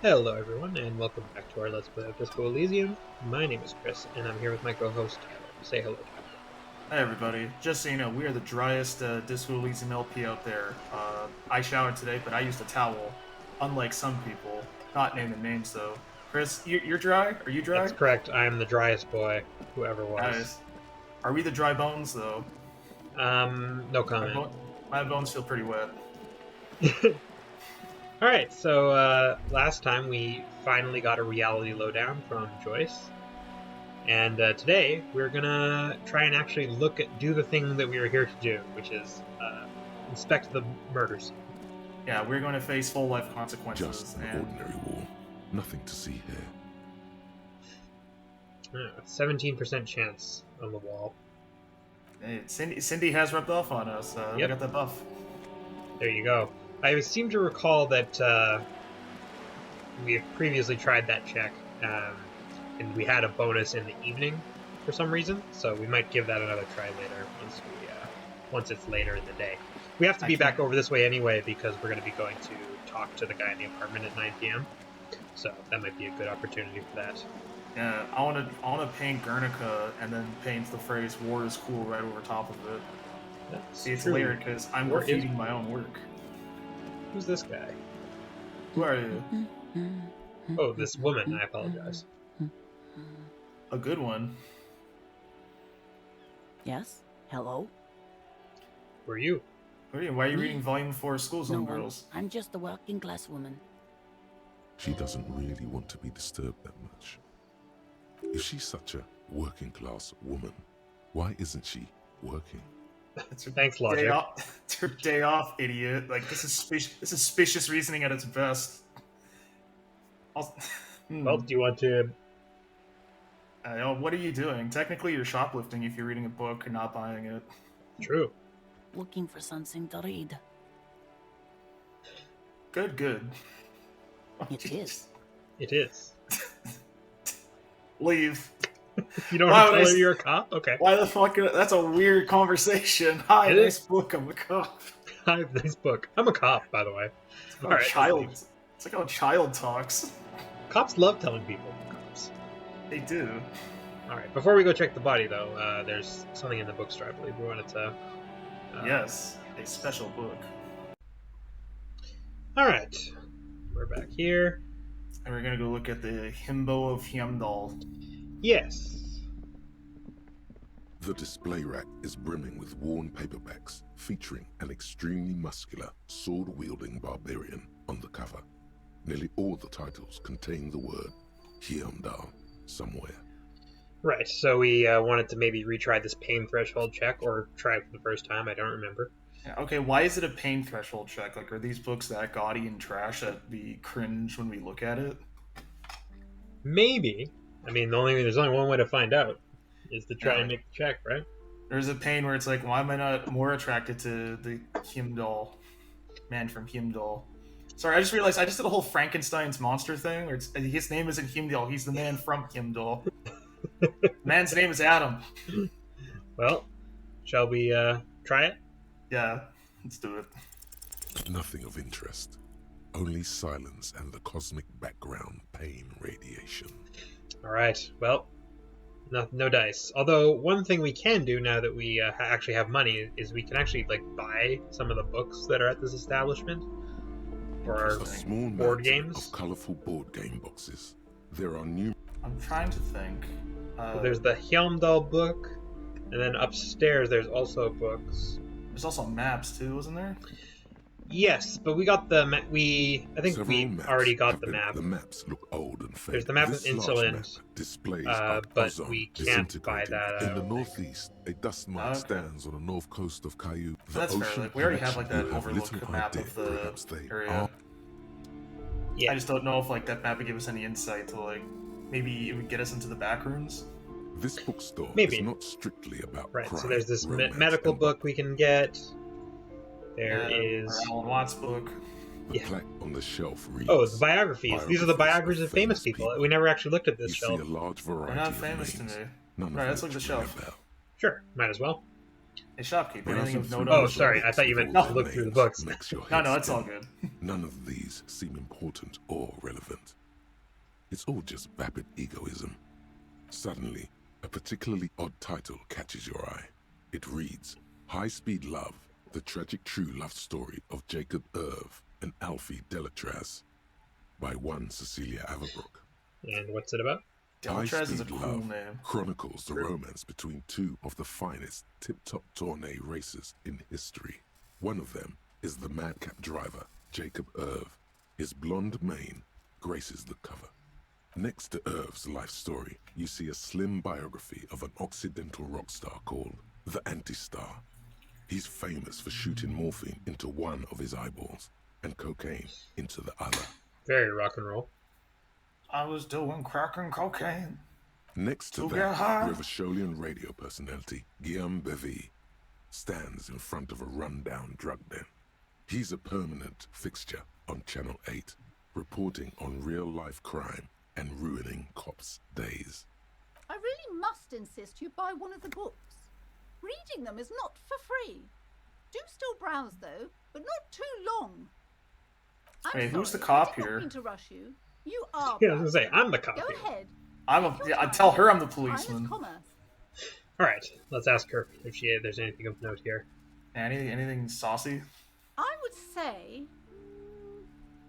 Hello everyone, and welcome back to our Let's Play of Disco Elysium. My name is Chris, and I'm here with my co-host Tyler. Say hello, Tyler. Hey everybody, just so you know, we are the driest Disco Elysium LP out there. I showered today, but I used a towel, unlike some people. Not naming names though. Chris, you're dry? Are you dry? That's correct, I am the driest boy who ever was. Guys, are we the dry bones though? No comment. My bones feel pretty wet. Alright, so last time we finally got a reality lowdown from Joyce. And today we're gonna try and actually do the thing that we were here to do, which is inspect the murder scene. Yeah, we're going to face full life consequences. Just an ordinary war. Nothing to see here. 17% chance on the wall. Hey, Cindy has rubbed off on us. We got that buff. There you go. I seem to recall that we have previously tried that check, and we had a bonus in the evening for some reason, so we might give that another try later once it's later in the day. We have to be back over this way anyway because we're going to be going to talk to the guy in the apartment at 9 p.m. So that might be a good opportunity for that. Yeah, I want to paint Guernica and then paint the phrase "War is cool" right over top of it. See, it's layered because I'm repeating my own work. Who's this guy? Who are you? Oh, this woman. I apologize. A good one. Yes? Hello? Who are you? Who are you? Why are you reading Volume 4 of School Zone No, Girls? I'm just a working class woman. She doesn't really want to be disturbed that much. If she's such a working class woman, why isn't she working? Thanks, Logic. It's her day off, idiot. Like, this is suspicious reasoning at its best. Well, do you want to... what are you doing? Technically, you're shoplifting if you're reading a book and not buying it. True. Looking for something to read. Good. It is. It is. Leave. You don't want to tell her you're a cop? Okay. Why the fuck? That's a weird conversation. Hi, nice book. I'm a cop. Hi, nice book. I'm a cop, by the way. It's like It's like how a child talks. Cops love telling people they're cops. They do. Alright, before we go check the body, though, there's something in the bookstore I believe we wanted to... yes, a special book. Alright. We're back here. And we're gonna go look at the Himbo of Hjelmdall. Yes. The display rack is brimming with worn paperbacks featuring an extremely muscular, sword-wielding barbarian on the cover. Nearly all the titles contain the word Hjelmdall somewhere. Right, so we wanted to maybe retry this pain threshold check, or try it for the first time, I don't remember. Yeah, okay, why is it a pain threshold check? Like, are these books that gaudy and trash that we cringe when we look at it? Maybe. I mean, there's only one way to find out, is to try and make the check, right? There's a pain where it's like, why am I not more attracted to the Hjelmdall, man from Hjelmdall? Sorry, I just realized I just did a whole Frankenstein's monster thing, where his name isn't Hjelmdall, he's the man from Hjelmdall. Man's name is Adam. Well, shall we try it? Yeah, let's do it. Nothing of interest. Only silence and the cosmic background pain radiation. Alright, well, no dice. Although, one thing we can do now that we actually have money is we can actually, buy some of the books that are at this establishment for our A small board mountain games. of colorful board game boxes. There are new. I'm trying to think. So there's the Hjelmdall book, and then upstairs there's also books. There's also maps too, wasn't there? Yes, but we got the I think Several we maps already got have the been- map. The maps look old and faded. There's the map of This large Insolent, map displays but ozone we can't buy disintegrating. that, I In the don't think. northeast, a dust mine stands on the north coast of Caillou. The That's fair. ocean Like, we already have connection, that you have overlook little map idea. of the Perhaps they area. are. Yeah. I just don't know if that map would give us any insight to maybe it would get us into the back rooms. This bookstore Maybe. is not strictly about Right, crime, so there's this romance, medical and book we can get. There Our is... Alan Watts book. The Yeah. plaque on the shelf reads. Oh, the biographies. These are the biographies of famous famous people. people. We never actually looked at this You shelf. see a large variety They're not of famous to names. me. None of Right, let's look which at the ring a shelf. bell. Sure, might as well. Hey, shopkeep, anything of note? Oh, sorry, I thought you meant No. look through the books. No, it's all good. None of these seem important or relevant. It's all just vapid egoism. Suddenly, a particularly odd title catches your eye. It reads, High Speed Love, the tragic true love story of Jacob Irv and Alfie Delatraz, by one Cecilia Averbrook. And what's it about? Delatraz is a High-Speed cool Love name. chronicles the romance between two of the finest tip-top tourney racers in history. One of them is the madcap driver, Jacob Irv. His blonde mane graces the cover. Next to Irv's life story, you see a slim biography of an Occidental rock star called the Anti-Star. He's famous for shooting morphine into one of his eyeballs and cocaine into the other. Very rock and roll. I was doing crack and cocaine. Next to that, Revacholian radio personality Guillaume Bevy stands in front of a run-down drug den. He's a permanent fixture on Channel 8, reporting on real-life crime and ruining cops' days. I really must insist you buy one of the books. Reading them is not for free. Do still browse, though, but not too long. Hey, who's the sorry, cop I did not here? mean to rush you. You are. Yeah, I was gonna say, I'm the cop Go here. ahead. I tell her I'm the policeman. All right, let's ask her if there's anything of note here. Anything saucy? I would say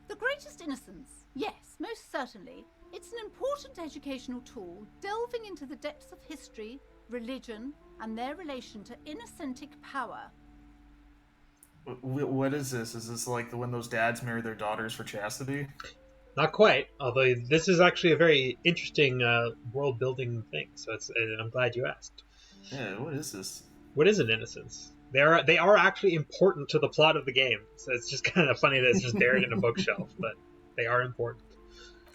the greatest innocence. Yes, most certainly. It's an important educational tool, delving into the depths of history, religion, and their relation to innocentic power. What is this? Is this like when those dads marry their daughters for chastity? Not quite, although this is actually a very interesting world-building thing, so and I'm glad you asked. Yeah, what is this? What is an innocence? They are actually important to the plot of the game, so it's just kind of funny that it's just buried in a bookshelf, but they are important.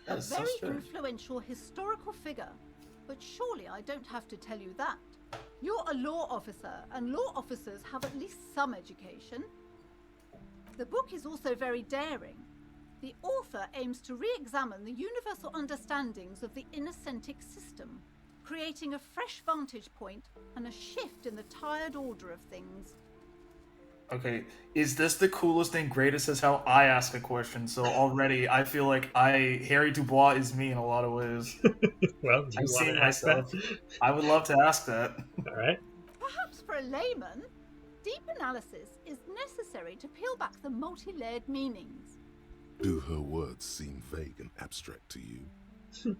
A very influential historical figure, but surely I don't have to tell you that. You're a law officer, and law officers have at least some education. The book is also very daring. The author aims to re-examine the universal understandings of the innocentic system, creating a fresh vantage point and a shift in the tired order of things. Okay, is this the coolest and greatest is how I ask a question, so already I feel like Harry Dubois is me in a lot of ways. Well, do you want to ask that? I would love to ask that. Alright. Perhaps for a layman, deep analysis is necessary to peel back the multi-layered meanings. Do her words seem vague and abstract to you?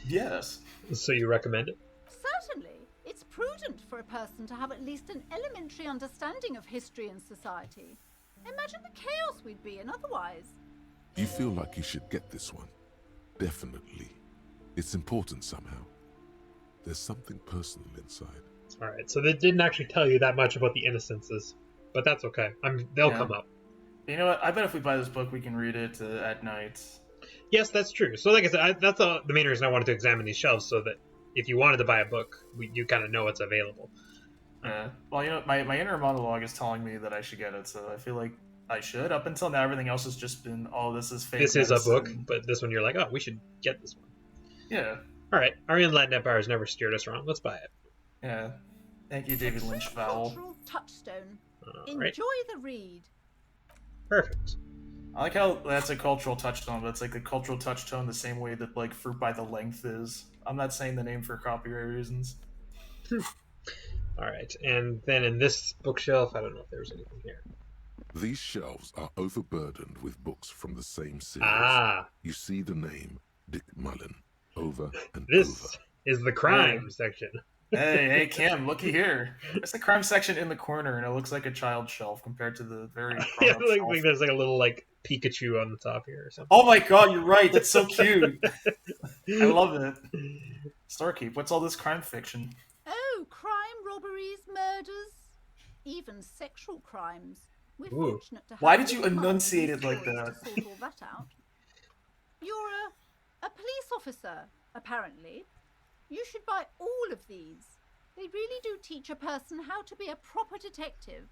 Yes. So you recommend it? Certainly. It's prudent for a person to have at least an elementary understanding of history and society. Imagine the chaos we'd be in otherwise. You feel like you should get this one? Definitely. It's important somehow. There's something personal inside. Alright, so they didn't actually tell you that much about the innocences, but that's okay. They'll come up. You know what? I bet if we buy this book, we can read it at night. Yes, that's true. So like I said, that's the main reason I wanted to examine these shelves, so that if you wanted to buy a book, you kind of know what's available. Well, you know, my inner monologue is telling me that I should get it, so I feel like I should. Up until now, everything else has just been, oh, this is fake. This is a book, but this one you're like, oh, we should get this one. Yeah. Alright, our Inland Empire has never steered us wrong. Let's buy it. Yeah. Thank you, David Lynch Vowell. Cultural touchstone. Right. Enjoy the read. Perfect. I like how that's a cultural touchstone, but it's like a cultural touchstone the same way that like Fruit by the Length is. I'm not saying the name for copyright reasons. Alright, and then in this bookshelf, I don't know if there's anything here. These shelves are overburdened with books from the same series. Ah. You see the name Dick Mullen over and This over. is the crime section. Hey, Kim, looky here. It's the crime section in the corner, and it looks like a child shelf compared to the very Yeah, grown-up shelf. like there's like a little like Pikachu on the top here or something. Oh my god, you're right. That's so cute. I love it. Starkeep, what's all this crime fiction? Oh, crime, robberies, murders, even sexual crimes. We're Ooh. fortunate to have Why did you good minds enunciate and it like stories that? to sort all that out. You're a police officer, apparently. You should buy all of these. They really do teach a person how to be a proper detective.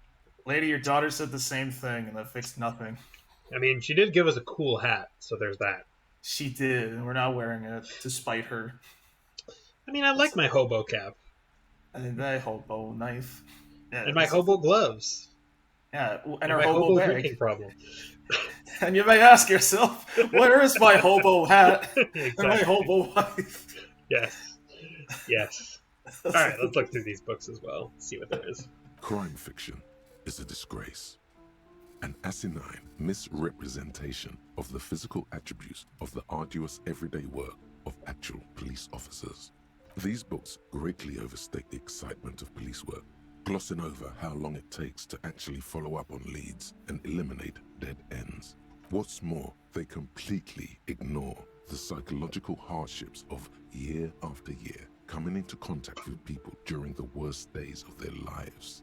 Lady, your daughter said the same thing, and that fixed nothing. I mean, she did give us a cool hat, so there's that. She did, and we're not wearing it to spite her. I mean, I like my hobo cap. And that hobo knife. Yeah, And my hobo gloves. Yeah, and my our hobo bag. drinking problem. And you may ask yourself, where is my hobo hat Exactly. and my hobo wife? Yes. Yes. All right, let's look through these books as well. See what there is. Crime fiction is a disgrace. An asinine misrepresentation of the physical attributes of the arduous everyday work of actual police officers. These books greatly overstate the excitement of police work, glossing over how long it takes to actually follow up on leads and eliminate dead ends. What's more, they completely ignore the psychological hardships of year after year coming into contact with people during the worst days of their lives.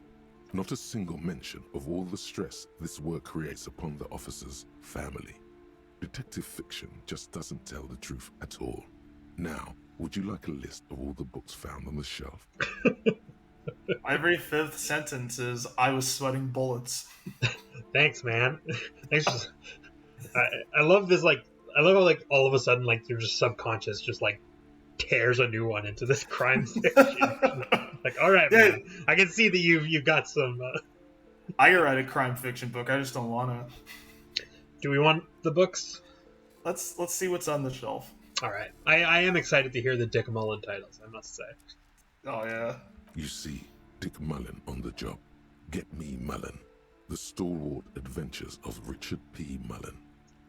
Not a single mention of all the stress this work creates upon the officer's family. Detective fiction just doesn't tell the truth at all. Now, would you like a list of all the books found on the shelf? Every fifth sentence is, I was sweating bullets. Thanks, man. Thanks. I love this, like, I love how, like, all of a sudden, like, your just subconscious just, like, tears a new one into this crime fiction. Like, all right, Yeah. man. I can see that you've got some... I could write a crime fiction book, I just don't want to. Do we want the books? Let's see what's on the shelf. All right. I am excited to hear the Dick Mullen titles, I must say. Oh, yeah. You see Dick Mullen on the job. Get Me Mullen. The Stalwart Adventures of Richard P. Mullen.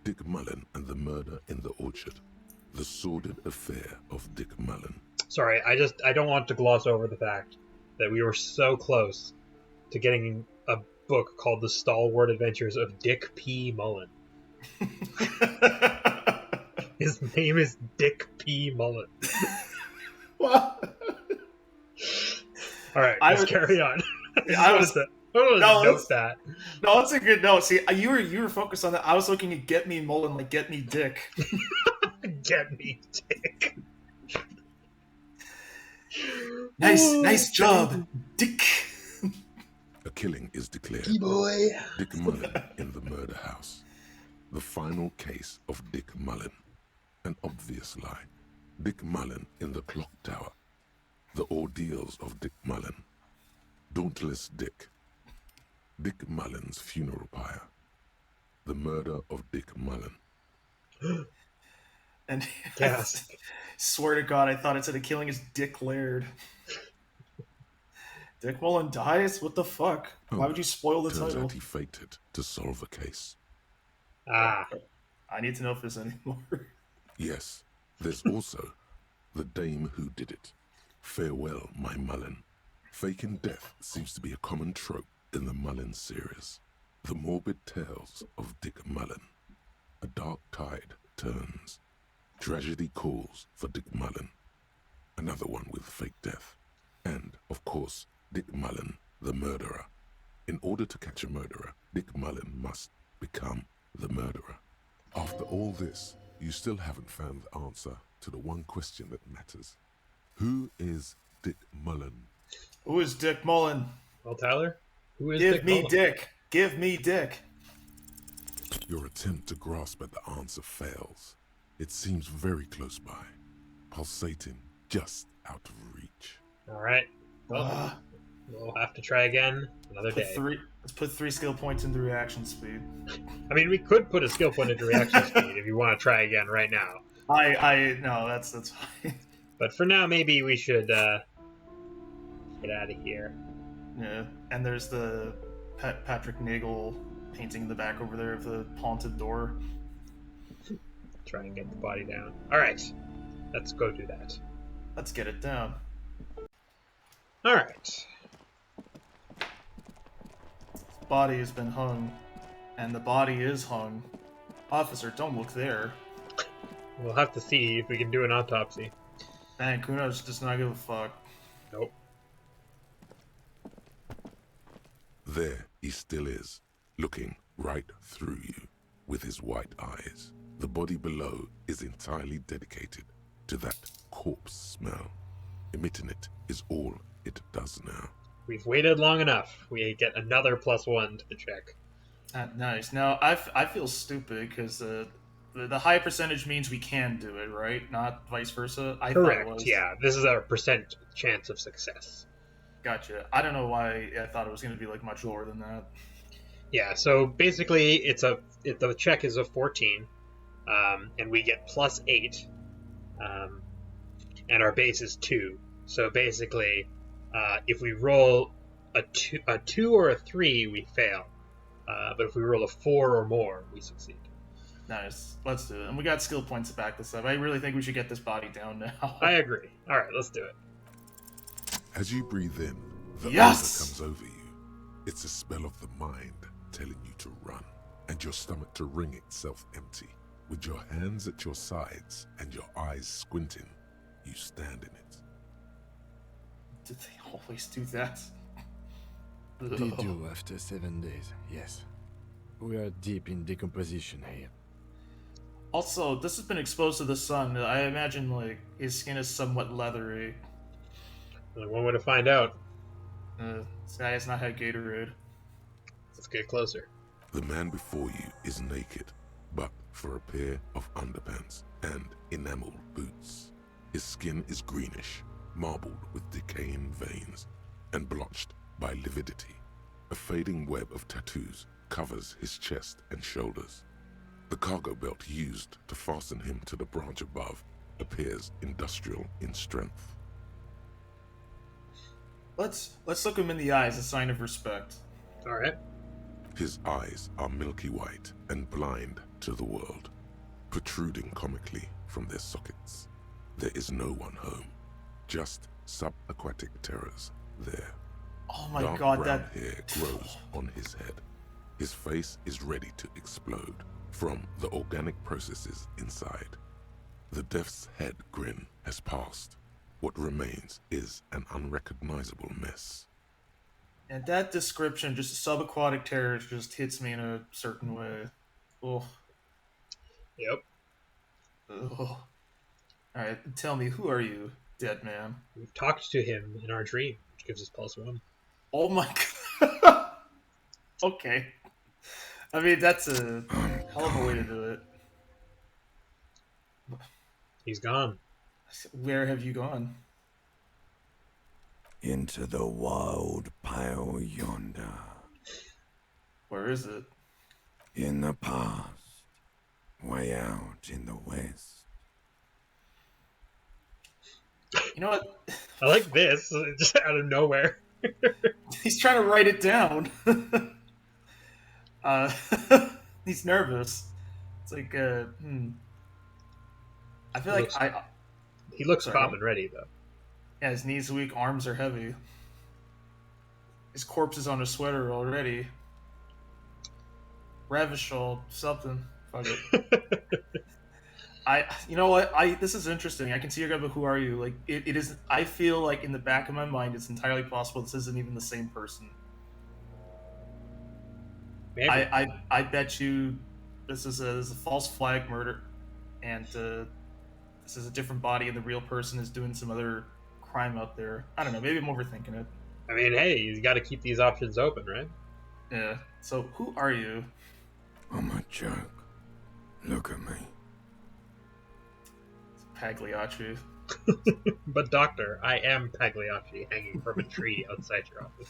Dick Mullen and the Murder in the Orchard. The Sordid Affair of Dick Mullen. Sorry, I don't want to gloss over the fact that we were so close to getting a book called The Stalwart Adventures of Dick P. Mullen. His name is Dick P. Mullen. What? All right, let's carry on. I want to note that. No, that's a good note. See, you were focused on that. I was looking at Get Me Mullen, like Get Me Dick. Get Me Dick. Nice job, Dick. A killing is declared. Boy. Dick Mullen in the murder house. The final case of Dick Mullen. An obvious lie. Dick Mullen in the clock tower. The ordeals of Dick Mullen. Dauntless Dick. Dick Mullen's funeral pyre. The murder of Dick Mullen. And Yes. swear to God, I thought it said a killing is declared. Dick Mullen dies? What the fuck? Why would you spoil the Turns title? out he faked it to solve a case. Ah. I need to know if there's any more. Yes, there's also The Dame Who Did It. Farewell, My Mullen. Faking death seems to be a common trope in the Mullen series. The morbid tales of Dick Mullen. A dark tide turns. Tragedy calls for Dick Mullen. Another one with fake death. And, of course, Dick Mullen, the murderer. In order to catch a murderer, Dick Mullen must become the murderer. After all this, you still haven't found the answer to the one question that matters. Who is Dick Mullen? Who is Dick Mullen? Well, Tyler, who is Give Dick me Mullen? Dick. Give me Dick. Your attempt to grasp at the answer fails. It seems very close by, pulsating just out of reach. All right. Well, we'll have to try again another day. Let's put 3 skill points into reaction speed. I mean, we could put a skill point into reaction speed if you want to try again right now. No, that's fine. But for now, maybe we should get out of here. Yeah, and there's the Patrick Nagel painting in the back over there of the haunted door. Try and get the body down. All right, let's go do that. Let's get it down. All right. Body has been hung, and the body is hung. Officer, don't look there. We'll have to see if we can do an autopsy. Man, Cuno does not give a fuck. Nope. There he still is, looking right through you with his white eyes. The body below is entirely dedicated to that corpse smell. Emitting it is all it does now. We've waited long enough. We get another +1 to the check. Nice. Now, I feel stupid because the high percentage means we can do it, right? Not vice versa? I thought it Correct, was. yeah. This is our % chance of success. Gotcha. I don't know why I thought it was going to be like much lower than that. Yeah, so basically the check is a 14, and we get +8, and our base is 2. So basically, if we roll a 2 or a 3, we fail. But if we roll a 4 or more, we succeed. Nice. Let's do it. And we got skill points to back this up. I really think we should get this body down now. I agree. All right, let's do it. As you breathe in, the Yes! odor comes over you. It's a spell of the mind telling you to run, and your stomach to wring itself empty. With your hands at your sides and your eyes squinting, you stand in it. Did they always do that? They do after 7 days, yes. We are deep in decomposition here. Also, this has been exposed to the sun. I imagine, like, his skin is somewhat leathery. Only one way to find out. This guy has not had Gatorade. Let's get closer. The man before you is naked, but for a pair of underpants and enameled boots. His skin is greenish, marbled with decaying veins, and blotched by lividity. A fading web of tattoos covers his chest and shoulders. The cargo belt used to fasten him to the branch above appears industrial in strength. Let's look him in the eye as a sign of respect. All right. His eyes are milky white and blind to the world, protruding comically from their sockets. There is no one home, just subaquatic terrors there. Oh my Dark god, brown that hair grows on his head. His face is ready to explode from the organic processes inside. The death's head grin has passed. What remains is an unrecognizable mess. And that description, just subaquatic terrors, just hits me in a certain way. Oh. Yep. Oh. Alright, tell me, who are you, dead man? We've talked to him in our dream, which gives us +1. Oh my god. Okay. I mean, that's a hell of a way to do it. He's gone. Where have you gone? Into the wild pale yonder. Where is it? In the past. Way out in the west. You know what? I like this, just out of nowhere. He's trying to write it down. He's nervous. It's like, I feel like He looks Sorry. calm and ready, though. Yeah, his knees are weak, arms are heavy. His corpse is on a sweater already. Revachol, something. Fuck it. You know what? This is interesting. I can see your guy, but who are you? Like, it is. I feel like in the back of my mind, it's entirely possible this isn't even the same person. Maybe. I bet you this is a false flag murder, and this is a different body, and the real person is doing some other crime out there. I don't know. Maybe I'm overthinking it. I mean, hey, you got to keep these options open, right? Yeah. So who are you? I'm a joke. Look at me. Pagliacci. But doctor, I am Pagliacci, hanging from a tree outside your office.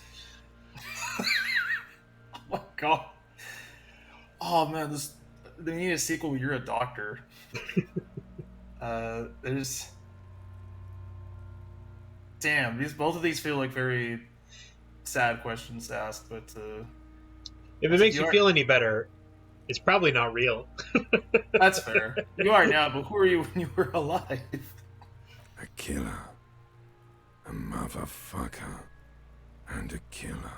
Oh my god. Oh man, they need a sequel where you're a doctor. There's damn, both of these feel like very sad questions to ask, but If it makes you feel any better, it's probably not real. that's fair. You are now, but who are you when you were alive? A killer. A motherfucker. And a killer.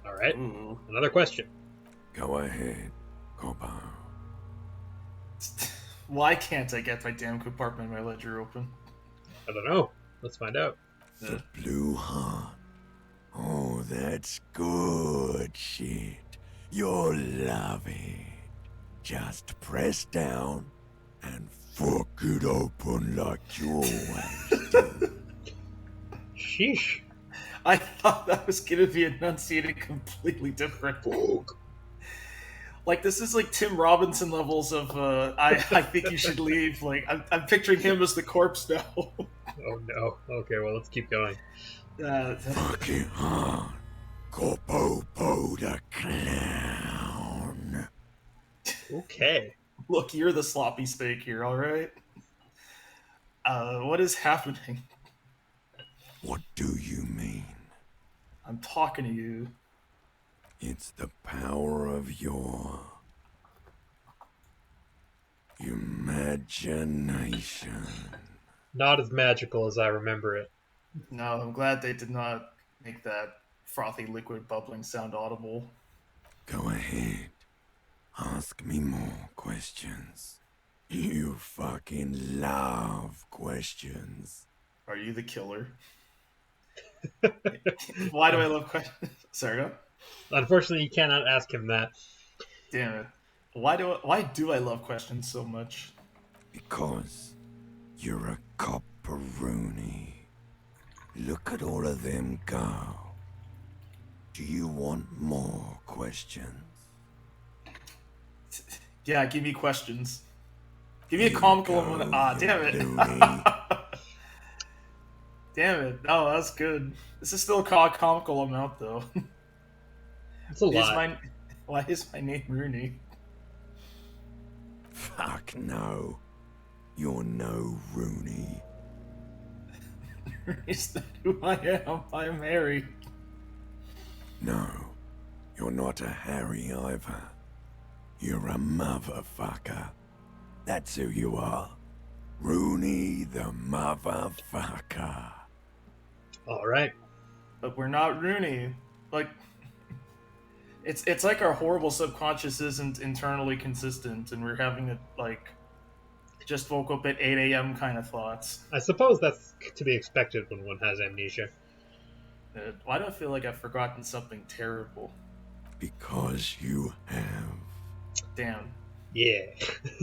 All right, Ooh. another question. Go ahead, Copporooni. Why can't I get my damn compartment in my ledger open? I don't know. Let's find out. The blue heart. Oh, that's good shit. You'll love it. Just press down and fuck it open like you always do. Sheesh. I thought that was gonna be enunciated completely different. Like, this is like Tim Robinson levels of I think you should leave. Like, I'm picturing him as the corpse now. Oh no. Okay, well, let's keep going. Fucking hard. Copporooni the clown. Okay. Look, you're the sloppy steak here, alright? What is happening? What do you mean? I'm talking to you. It's the power of your imagination. Not as magical as I remember it. No, I'm glad they did not make that frothy liquid bubbling sound audible. Go ahead. Ask me more questions. You fucking love questions. Are you the killer? Why do I love questions? Sorry, go. Unfortunately, you cannot ask him that. Damn it. Why do I love questions so much? Because you're a Copporooni. Look at all of them go. Do you want more questions? Yeah, give me questions. Give me a comical one. Ah, damn it. Loony. Damn it. Oh, that's good. This is still a comical amount, though. It's a lot. Why is my name Roonie? Fuck no. You're no Roonie. Is that who I am? I'm Harry. No, you're not a Harry either. You're a motherfucker. That's who you are. Roonie the motherfucker. All right. But we're not Roonie. Like, it's like our horrible subconscious isn't internally consistent, and we're having it like just woke up at 8 a.m. kind of thoughts. I suppose that's to be expected when one has amnesia. Why do I feel like I've forgotten something terrible? Because you have. Damn. Yeah.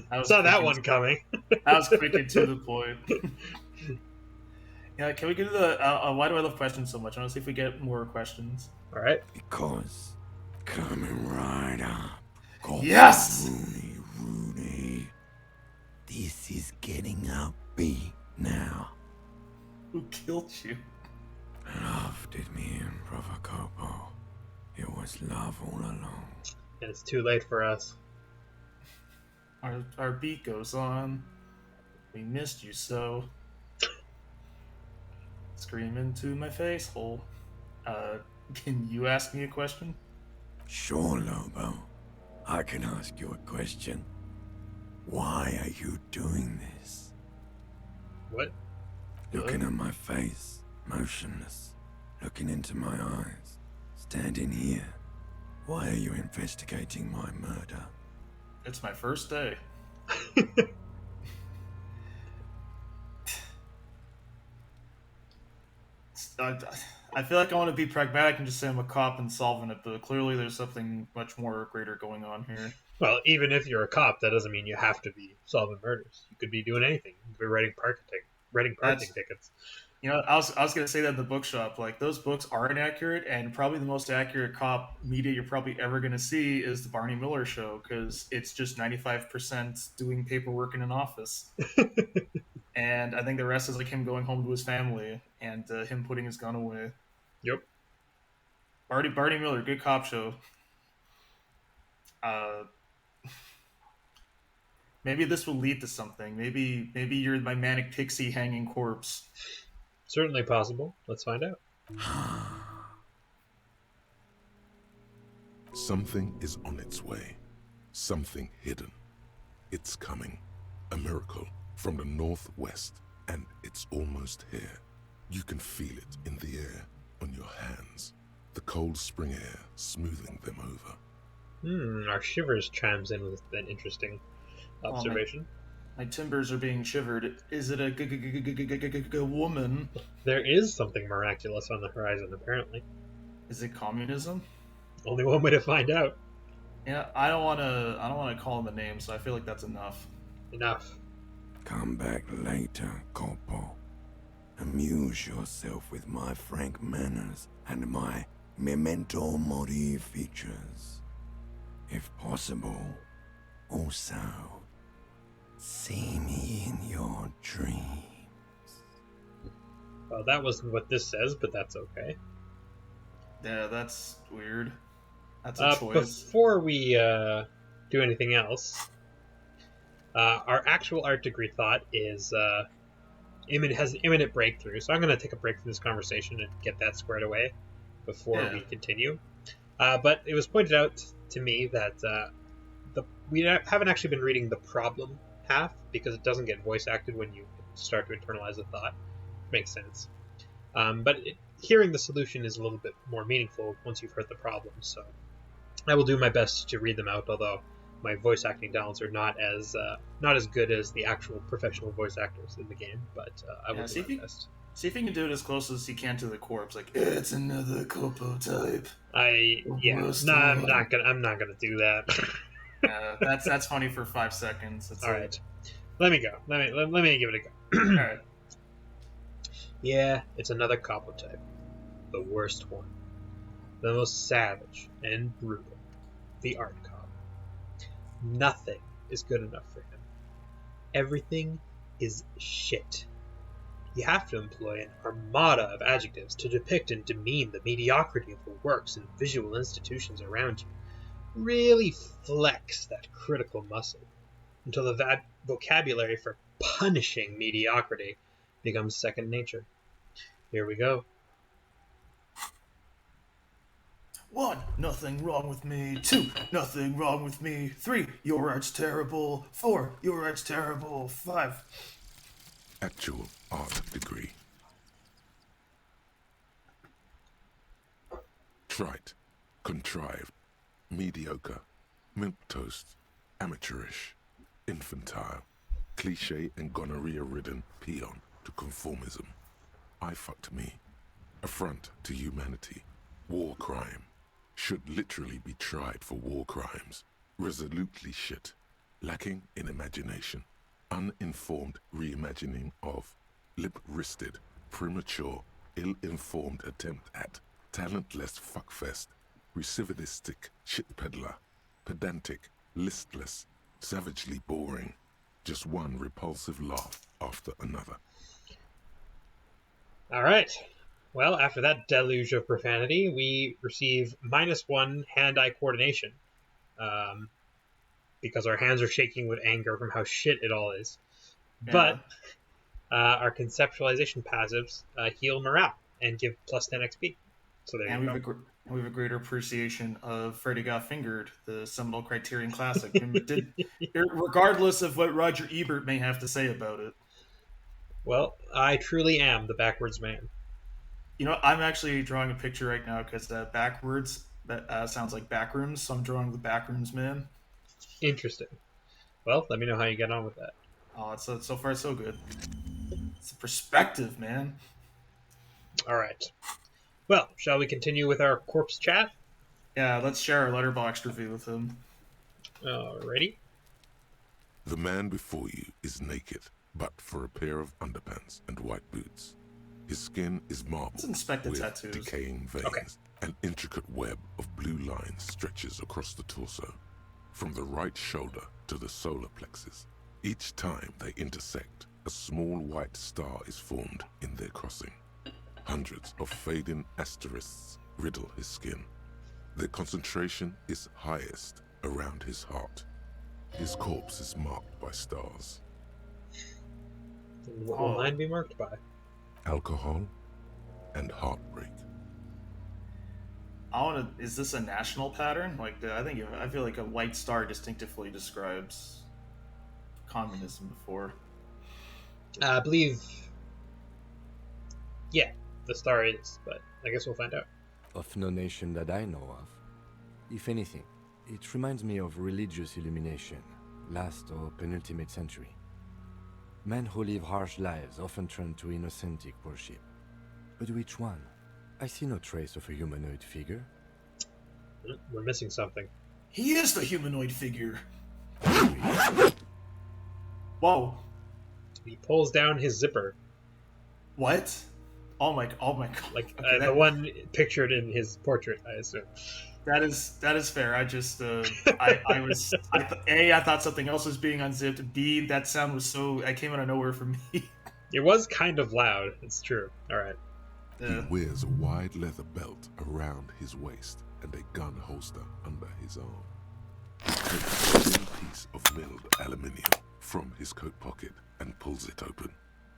I Saw that one coming. That was quick and to the point. Yeah, can we get to the why do I love questions so much? I want to see if we get more questions. All right. Because coming right up. Yes! Roonie. This is getting upbeat now. Who killed you? Love did me in, Revachol. It was love all along. And it's too late for us. Our beat goes on. We missed you so. Scream into my face hole. Can you ask me a question? Sure, Lobo. I can ask you a question. Why are you doing this? What? Looking at my face, motionless, looking into my eyes, standing here. Why are you investigating my murder? It's my first day. I feel like I want to be pragmatic and just say I'm a cop and solving it, but clearly there's something much more greater going on here. Well, even if you're a cop, that doesn't mean you have to be solving murders. You could be doing anything. You could be writing parking tickets. You know, I was gonna say that in the bookshop. Like, those books are inaccurate, and probably the most accurate cop media you're probably ever gonna see is the Barney Miller Show, because it's just 95% doing paperwork in an office, and I think the rest is like him going home to his family and him putting his gun away. Yep. Barney Miller, good cop show. Maybe this will lead to something. Maybe you're my manic pixie hanging corpse. Certainly possible. Let's find out. Something is on its way. Something hidden. It's coming. A miracle from the northwest, and it's almost here. You can feel it in the air, on your hands. The cold spring air smoothing them over. Our shivers chimes in with an interesting observation. My timbers are being shivered. Is it a woman? There is something miraculous on the horizon, apparently. Is it communism? Only one way to find out. Yeah, I don't want to call him a name, so I feel like that's enough. Enough. Come back later, Corpo. Amuse yourself with my frank manners and my memento mori features. If possible, also see me in your dreams. Well, that wasn't what this says, but that's okay. Yeah, that's weird. That's a choice. Before we do anything else, our actual art degree thought is has an imminent breakthrough. So I'm going to take a break from this conversation and get that squared away before we continue. But it was pointed out to me that we haven't actually been reading the problem half because it doesn't get voice acted when you start to internalize a thought. Makes sense. But hearing the solution is a little bit more meaningful once you've heard the problem. So I will do my best to read them out, although my voice acting talents are not as good as the actual professional voice actors in the game. But I will do my best. See if you can do it as close as you can to the corpse. Like, it's another Copo type. I'm not gonna do that. That's funny for 5 seconds. All right, let me go. Let me give it a go. All right. Yeah, it's another Copo type, the worst one, the most savage and brutal, the art cop. Nothing is good enough for him. Everything is shit. You have to employ an armada of adjectives to depict and demean the mediocrity of the works and visual institutions around you. Really flex that critical muscle until the vocabulary for punishing mediocrity becomes second nature. Here we go. 1, nothing wrong with me. 2, nothing wrong with me. 3, your art's terrible. 4, your art's terrible. 5. Actual art degree. Trite, contrived, mediocre, milquetoast, amateurish, infantile, cliche and gonorrhea-ridden peon to conformism. I fucked me. Affront to humanity. War crime. Should literally be tried for war crimes. Resolutely shit. Lacking in imagination. Uninformed reimagining of. Lip-wristed, premature, ill-informed attempt at. Talentless fuckfest. Recidivistic shit peddler. Pedantic, listless, savagely boring. Just one repulsive laugh after another. All right. Well, after that deluge of profanity, we receive -1 hand-eye coordination. Because our hands are shaking with anger from how shit it all is. Yeah. But our conceptualization passives heal morale and give +10 XP. So there you go. We have a greater appreciation of Freddy Got Fingered, the seminal Criterion classic, regardless of what Roger Ebert may have to say about it. Well, I truly am the backwards man. You know, I'm actually drawing a picture right now because backwards sounds like backrooms, so I'm drawing the backrooms man. Interesting. Well, let me know how you get on with that. Oh, it's so far so good. It's a perspective, man. All right. Well, shall we continue with our corpse chat? Yeah, let's share our letterboxd review with him. Alrighty. The man before you is naked, but for a pair of underpants and white boots. His skin is marble with tattoos. Decaying veins. Okay. An intricate web of blue lines stretches across the torso, from the right shoulder to the solar plexus. Each time they intersect, a small white star is formed in their crossing. Hundreds of fading asterisks riddle his skin. Their concentration is highest around his heart. His corpse is marked by stars. What will mine be marked by? Alcohol and heartbreak. Is this a national pattern? I feel like a white star distinctively describes communism before. I believe. Yeah, the star is, but I guess we'll find out. Of no nation that I know of. If anything, it reminds me of religious illumination, last or penultimate century. Men who live harsh lives often turn to innocentic worship. But which one? I see no trace of a humanoid figure. We're missing something. He is the humanoid figure. Whoa. He pulls down his zipper. What? Oh my god. Like the one pictured in his portrait, I assume. That is fair. I just I thought something else was being unzipped. B, that sound was I came out of nowhere for me. It was kind of loud. It's true. All right. He wears a wide leather belt around his waist and a gun holster under his arm. He takes a thin piece of milled aluminium from his coat pocket and pulls it open.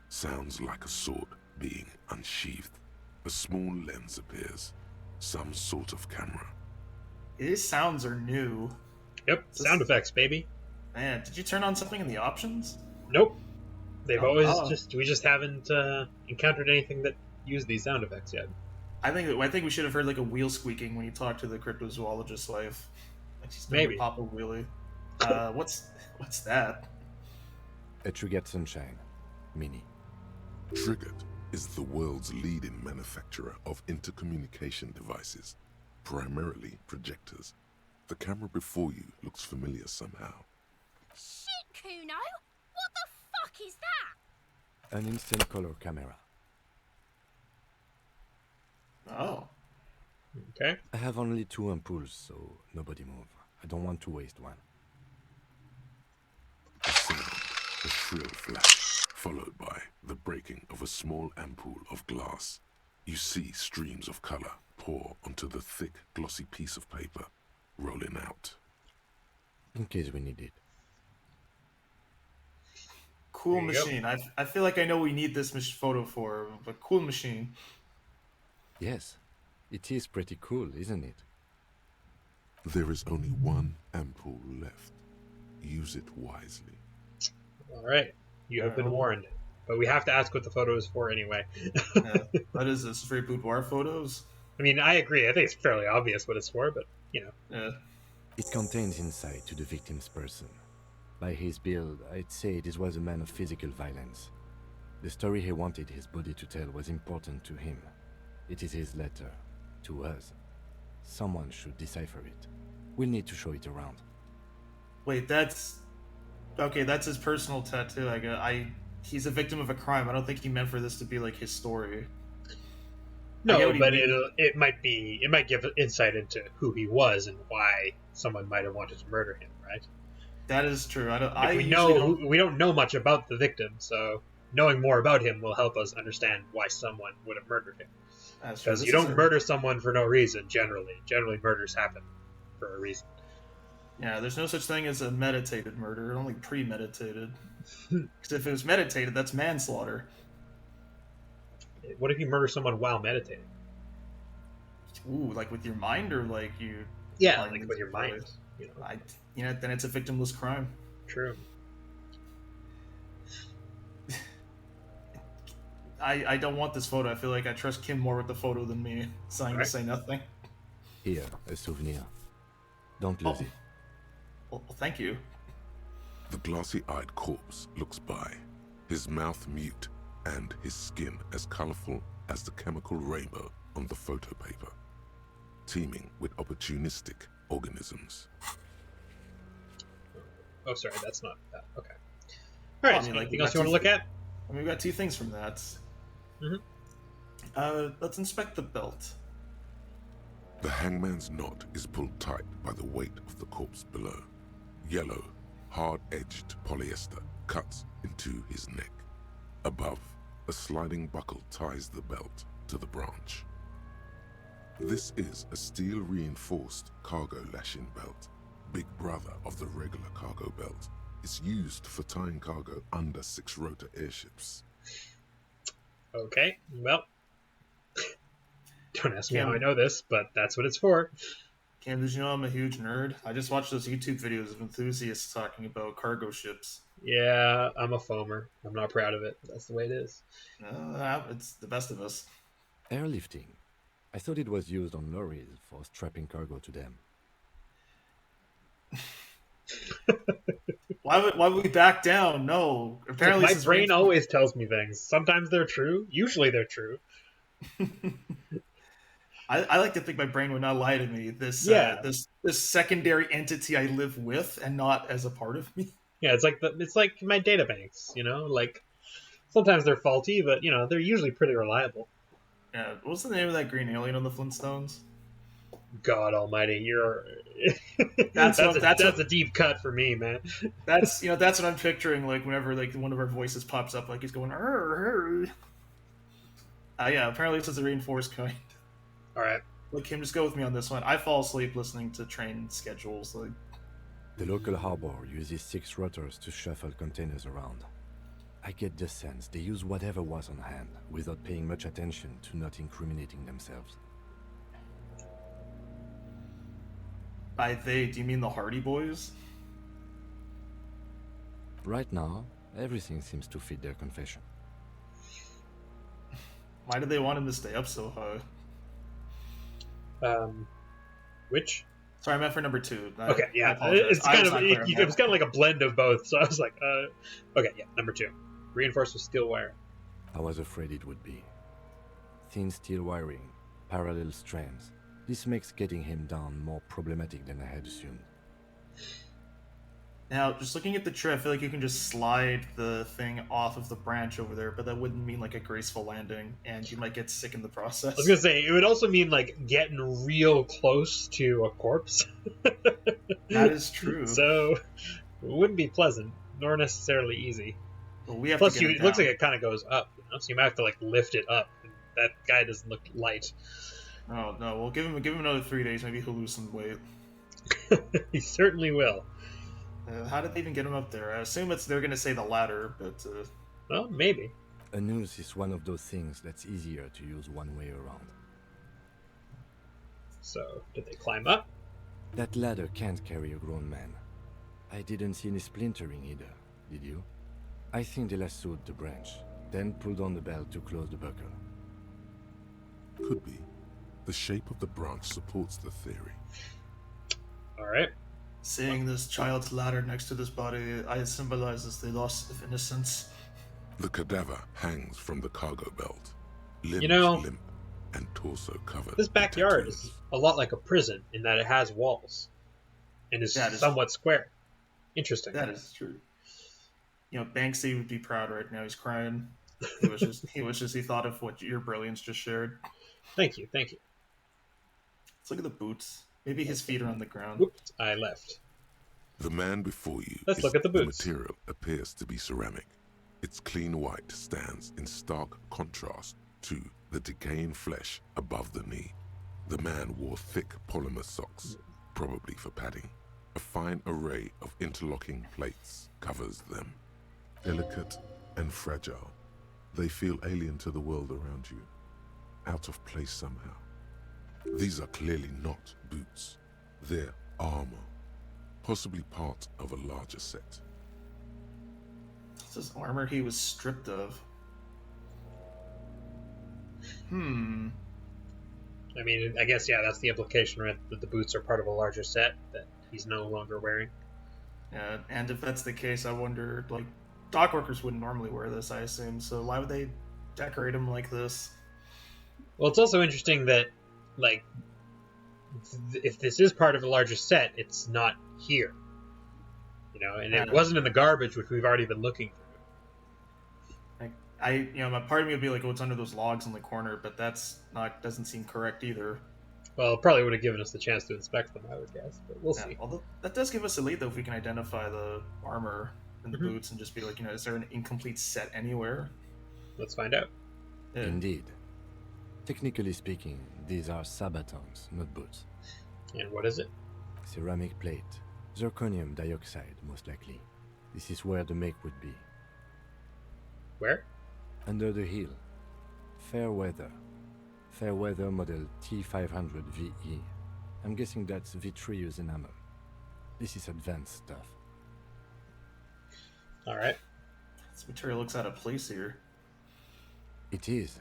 Sounds like a sword being unsheathed. A small lens appears. Some sort of camera. His sounds are new. Yep. Sound effects, baby. Man, did you turn on something in the options? Nope. They've always we just haven't encountered anything that used these sound effects yet. I think we should have heard like a wheel squeaking when you talked to the cryptozoologist's wife. Like she's doing Maybe. a pop a wheelie. What's that? A Trigger Sunshine Mini. Triggered is the world's leading manufacturer of intercommunication devices, primarily projectors. The camera before you looks familiar somehow. Shit, Cuno! What the fuck is that? An instant color camera. Oh. Okay. I have only 2 ampoules, so nobody move. I don't want to waste one. A sound, a shrill flash, followed by the breaking of a small ampoule of glass. You see streams of color pour onto the thick, glossy piece of paper, rolling out. In case we need it. Cool There you go. machine. I feel like I know we need this photo for, but cool machine. Yes, it is pretty cool, isn't it? There is only one ampoule left. Use it wisely. All right. You have been warned. But we have to ask what the photo is for anyway. What is this? For boudoir photos? I mean, I agree. I think it's fairly obvious what it's for, but, you know. Yeah. It contains insight to the victim's person. By his build, I'd say this was a man of physical violence. The story he wanted his body to tell was important to him. It is his letter. To us. Someone should decipher it. We'll need to show it around. Wait, that's... Okay, that's his personal tattoo. He's a victim of a crime. I don't think he meant for this to be like his story. No, but it might give insight into who he was and why someone might have wanted to murder him, right? That is true. We don't know much about the victim, so knowing more about him will help us understand why someone would have murdered him. Because you don't murder someone for no reason, generally. Generally, murders happen for a reason. Yeah, there's no such thing as a meditated murder, only premeditated. Because if it was meditated, that's manslaughter. What if you murder someone while meditating? Ooh, like with your mind, or like you... Yeah, like with your mind. Then it's a victimless crime. True. I don't want this photo. I feel like I trust Kim more with the photo than me, so I'm going to say nothing. Here, a souvenir. Don't lose it. Well, thank you. The glossy-eyed corpse looks by, his mouth mute and his skin as colorful as the chemical rainbow on the photo paper, teeming with opportunistic organisms. Oh, sorry, that's not that. Okay. All right, anything else you want to look at? I mean, we got 2 things from that. Let's inspect the belt. The hangman's knot is pulled tight by the weight of the corpse below. Yellow, hard-edged polyester cuts into his neck. Above, a sliding buckle ties the belt to the branch. This is a steel-reinforced cargo lashing belt, big brother of the regular cargo belt. It's used for tying cargo under 6-rotor airships. Okay, well, don't ask me how I know this, but that's what it's for. Cam, did you know I'm a huge nerd? I just watched those YouTube videos of enthusiasts talking about cargo ships. Yeah, I'm a foamer. I'm not proud of it. That's the way it is. It's the best of us. Airlifting. I thought it was used on lorries for strapping cargo to them. Why would we back down? No. Apparently my brain always tells me things. Sometimes they're true. Usually they're true. I like to think my brain would not lie to me. This secondary entity I live with and not as a part of me. Yeah, it's like my databanks, like sometimes they're faulty, but they're usually pretty reliable. Yeah, what's the name of that green alien on the Flintstones? God Almighty, you're That's a deep cut for me, man. That's that's what I'm picturing. Like whenever like one of our voices pops up, like he's going. Yeah. Apparently this is a reinforced kind. All right. Like Kim, just go with me on this one. I fall asleep listening to train schedules. Like The local harbor uses 6 rotors to shuffle containers around. I get the sense they use whatever was on hand without paying much attention to not incriminating themselves. by they, do you mean the Hardy Boys? Right now, everything seems to fit their confession. Why do they want him to stay up so high? Which? Sorry, I meant for number 2. Okay, yeah, it's kind of it was kind of like a blend of both. So I was like, okay, yeah, number 2, reinforced with steel wiring. I was afraid it would be. Thin steel wiring, parallel strands. This makes getting him down more problematic than I had assumed. Now, just looking at the tree, I feel like you can just slide the thing off of the branch over there, but that wouldn't mean like a graceful landing, and you might get sick in the process. I was gonna say, it would also mean like getting real close to a corpse. That is true. So, it wouldn't be pleasant, nor necessarily easy. Well, we have Plus, to get it looks like it kind of goes up, so you might have to like lift it up. And that guy doesn't look light. Oh no, we'll give him another 3 days. Maybe he'll lose some weight. He certainly will. How did they even get him up there? I assume they're going to say the ladder, but well, maybe. A noose is one of those things that's easier to use one way around. So, did they climb up? That ladder can't carry a grown man. I didn't see any splintering either, did you? I think they lassoed the branch, then pulled on the belt to close the buckle. Could be. The shape of the branch supports the theory. Alright. seeing this child's ladder next to this body, it symbolizes the loss of innocence. The cadaver hangs from the cargo belt, limbs limp and torso covered. This backyard is a lot like a prison in that it has walls and is somewhat square. Interesting. That is true. You know, Banksy would be proud right now. He's crying. He thought of what your brilliance just shared. Thank you. Let's look at the boots. Maybe his feet are on the ground. Whoops, I left. The man before you. Let's look at the boots. The material appears to be ceramic. Its clean white stands in stark contrast to the decaying flesh above the knee. The man wore thick polymer socks, probably for padding. A fine array of interlocking plates covers them. Delicate and fragile, they feel alien to the world around you, out of place somehow. These are clearly not boots. They're armor, possibly part of a larger set. This is armor he was stripped of. I mean, I guess, yeah, that's the implication, right? That the boots are part of a larger set that he's no longer wearing. Yeah, and if that's the case, I wonder, like, dock workers wouldn't normally wear this, I assume, so why would they decorate them like this? Well, it's also interesting that, like, if this is part of a larger set, it's not here. You know, and it wasn't in the garbage, which we've already been looking for. My part of me would be like, oh, it's under those logs in the corner, but doesn't seem correct either. Well, it probably would have given us the chance to inspect them, I would guess, but we'll see. Although that does give us a lead, though, if we can identify the armor and the boots and just be like, is there an incomplete set anywhere? Let's find out. Yeah. Indeed. Technically speaking, these are sabatons, not boots. And what is it? Ceramic plate. Zirconium dioxide, most likely. This is where the make would be. Where? Under the heel. Fair weather model T500 VE. I'm guessing that's vitreous enamel. This is advanced stuff. Alright. This material looks out of place here. It is.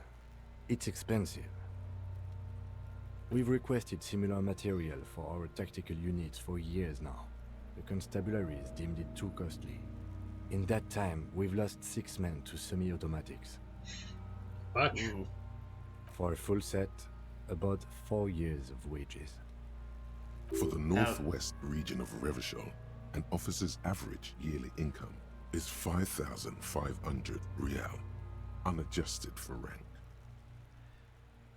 It's expensive. We've requested similar material for our tactical units for years now. The constabularies deemed it too costly. In that time, we've lost 6 men to semi-automatics. Much? For a full set, about 4 years of wages. For the northwest region of Revachol, an officer's average yearly income is 5,500 real, unadjusted for rank.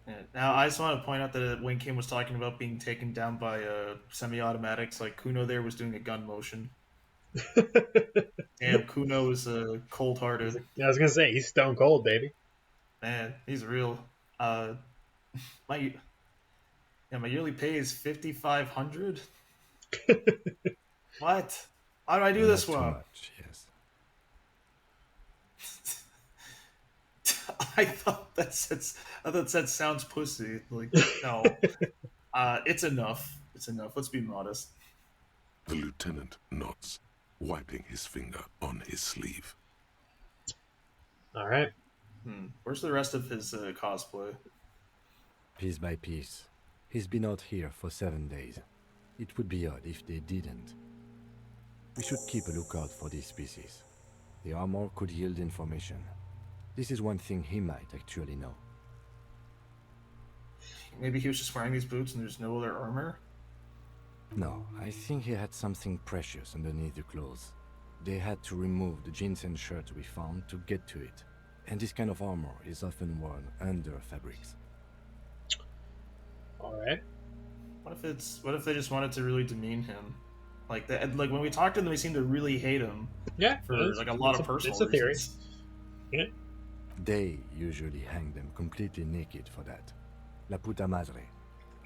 Yeah. Now, I just want to point out that when Kim was talking about being taken down by semi-automatics, like Kuno there was doing a gun motion. Damn, Kuno is cold-hearted. I was gonna say he's stone cold, baby. Man, he's real. My yearly pay is 5,500. What? How do I do this Not too one? much, yes. I thought that said sounds pussy. Like, no. It's enough. It's enough. Let's be modest. The lieutenant nods, wiping his finger on his sleeve. All right. Where's the rest of his cosplay? Piece by piece. He's been out here for 7 days. It would be odd if they didn't. We should keep a lookout for these species. The armor could yield information. This is one thing he might actually know. Maybe he was just wearing these boots and there's no other armor? No, I think he had something precious underneath the clothes. They had to remove the jeans and shirts we found to get to it. And this kind of armor is often worn under fabrics. All right. What if they just wanted to really demean him? Like when we talked to them, they seemed to really hate him. Yeah. For like a lot of personal It's a theory. reasons. Yeah. They usually hang them completely naked for that. La puta madre,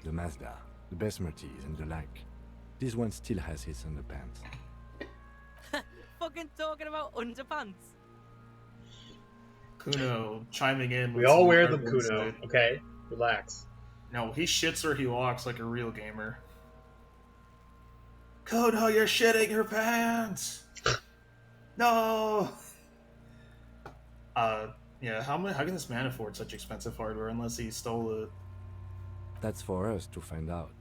the Mazda, the Besmertes, and the like. This one still has his underpants. Fucking talking about underpants. Kuno chiming in. We with all some wear them, incredible Cuno. insight. Okay, relax. No, he shits where he walks like a real gamer. Kuno, you're shitting your pants. No. Yeah. How can this man afford such expensive hardware unless he stole it? That's for us to find out.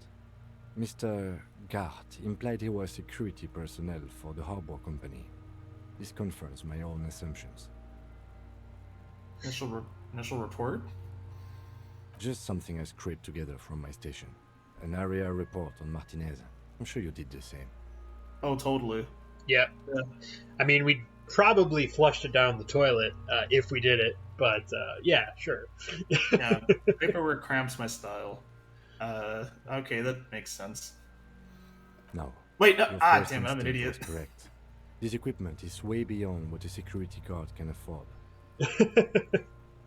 Mr. Gart implied he was security personnel for the harbor company. This confirms my own assumptions. Initial report? Just something I scraped together from my station. An area report on Martinez. I'm sure you did the same. Oh, totally. Yeah. I mean, we probably flushed it down the toilet if we did it, but yeah, sure. Yeah, paperwork cramps my style. Okay, that makes sense. No. Wait, no, Your first damn it, I'm an instinct idiot. was correct. This equipment is way beyond what a security guard can afford.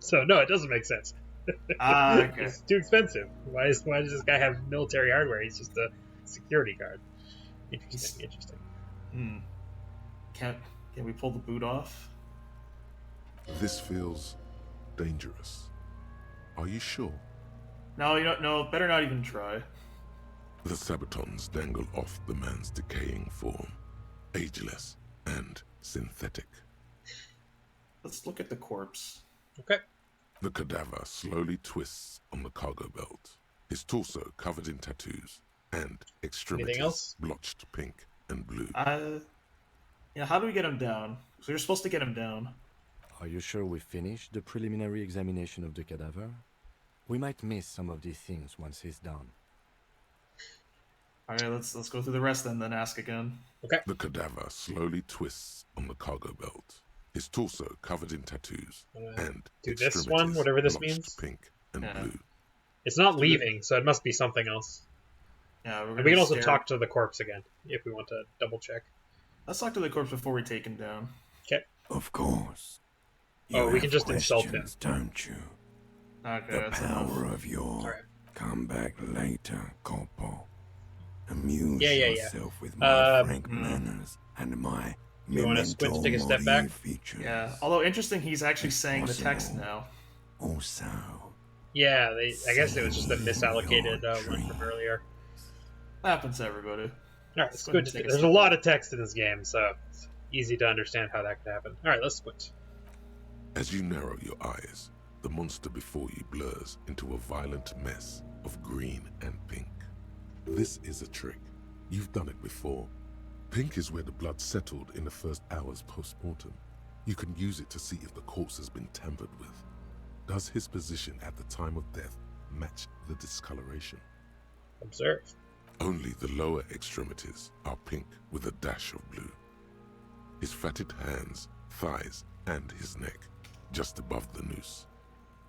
So no, it doesn't make sense. Okay. It's too expensive. Why does this guy have military hardware? He's just a security guard. Interesting. Can we pull the boot off? This feels dangerous. Are you sure? No, no, better not even try. The sabatons dangle off the man's decaying form, ageless and synthetic. Let's look at the corpse. Okay. The cadaver slowly twists on the cargo belt, his torso covered in tattoos, and extremities blotched pink and blue. Yeah, how do we get him down? So you're supposed to get him down. Are you sure we finished the preliminary examination of the cadaver? We might miss some of these things once he's down. Alright, let's go through the rest then ask again. Okay. The cadaver slowly twists on the cargo belt, his torso covered in tattoos, and do this one, whatever this blotched means. pink and blue. It's not leaving, so it must be something else. Yeah, and we can also talk to the corpse again if we want to double check. Let's talk to the corpse before we take him down. Okay. Of course. Oh, we can just insult him, don't you? Okay, the that's power enough. of your right. come back later, Corpo. Amuse Yeah. yourself with my frank mm. manners and my You wanna Squint to take a step back? features. Yeah, although interesting, he's actually saying the text Possible. now. Also, Yeah, I guess it was just a misallocated one from earlier. Happens to everybody. All right, Let's go ahead and squint. take a There's a step lot back. of text in this game, so it's easy to understand how that could happen. All right, let's squint. As you narrow your eyes, the monster before you blurs into a violent mess of green and pink. This is a trick. You've done it before. Pink is where the blood settled in the first hours post-mortem. You can use it to see if the corpse has been tampered with. Does his position at the time of death match the discoloration? Observe. Only the lower extremities are pink with a dash of blue. His fatted hands, thighs, and his neck, just above the noose.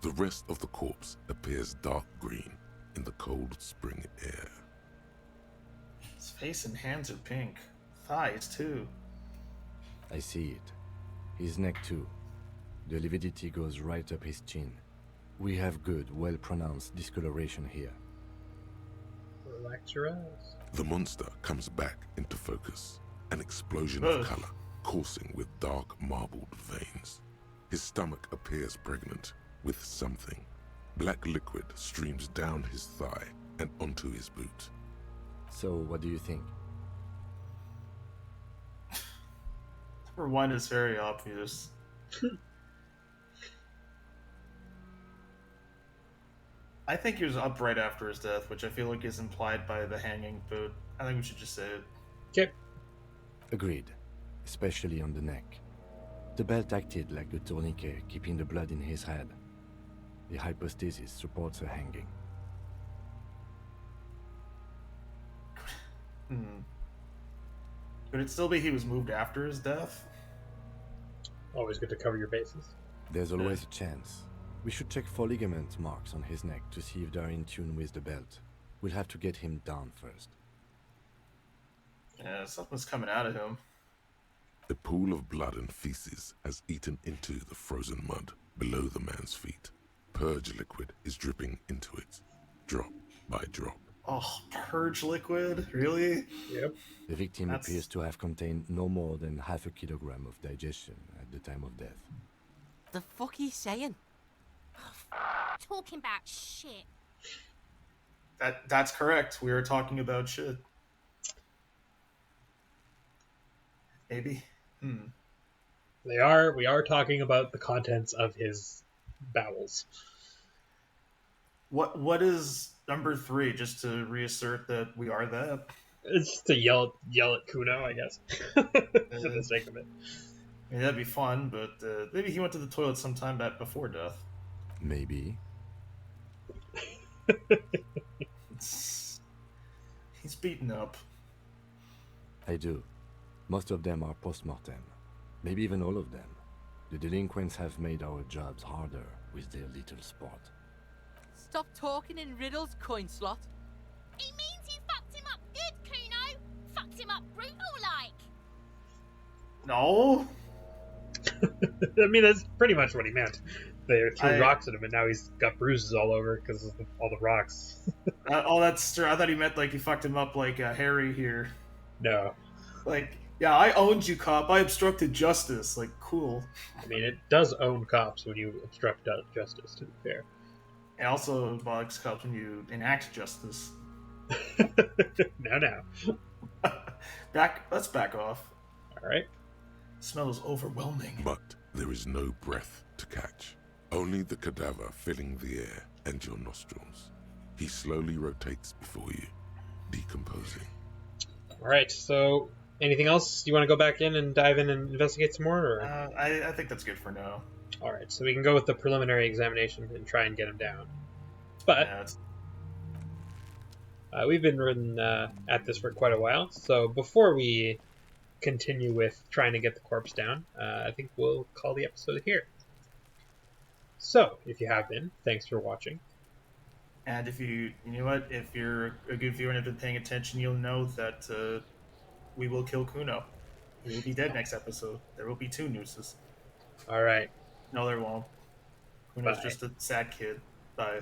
The rest of the corpse appears dark green in the cold spring air. His face and hands are pink. Thighs, too. I see it. His neck too. The lividity goes right up his chin. We have good, well-pronounced discoloration here. Relax your eyes. The monster comes back into focus, an explosion of color coursing with dark marbled veins. His stomach appears pregnant with something. Black liquid streams down his thigh and onto his boot. So, what do you think? Number one is very obvious. I think he was up right after his death, which I feel like is implied by the hanging, but I think we should just say it. Okay. Agreed. Especially on the neck. The belt acted like a tourniquet, keeping the blood in his head. The hypostasis supports a hanging. Could it still be he was moved after his death? Always good to cover your bases. There's always a chance. We should check for ligament marks on his neck to see if they're in tune with the belt. We'll have to get him down first. Yeah, something's coming out of him. A pool of blood and feces has eaten into the frozen mud below the man's feet. Purge liquid is dripping into it, drop by drop. Oh, purge liquid? Really? Yep. The victim appears to have contained no more than half a kilogram of digestion at the time of death. The fuck he's saying? Talking about shit. That's correct. We were talking about shit. Maybe. We are talking about the contents of his bowels. What is number 3? Just to reassert that we are that. It's just to yell at Cuno, I guess, for the sake of it. I mean, that'd be fun, but maybe he went to the toilet sometime back before death. Maybe. He's beaten up. I do. Most of them are post-mortem. Maybe even all of them. The delinquents have made our jobs harder with their little sport. Stop talking in riddles, coin slot. It means you fucked him up good, Cuno. Fucked him up brutal like. No. I mean, that's pretty much what he meant. They threw rocks at him, and now he's got bruises all over because of all the rocks. That's true. I thought he meant like he fucked him up like Harry here. No. Like, yeah, I owned you, cop. I obstructed justice. Like, cool. I mean, it does own cops when you obstruct justice, to be fair. It also bugs cops when you enact justice. No. Let's back off. All right. The smell is overwhelming. But there is no breath to catch. Only the cadaver filling the air and your nostrils. He slowly rotates before you, decomposing. All right, so anything else? You want to go back in and dive in and investigate some more? Or? I think that's good for now. All right, so we can go with the preliminary examination and try and get him down. But we've been running at this for quite a while, so before we continue with trying to get the corpse down, I think we'll call the episode here. So, if you have been, thanks for watching. And if you know what, if you're a good viewer and have been paying attention, you'll know that we will kill Cuno. He will be dead next episode. There will be 2 nooses. All right. No, there won't. Cuno's just a sad kid. Bye.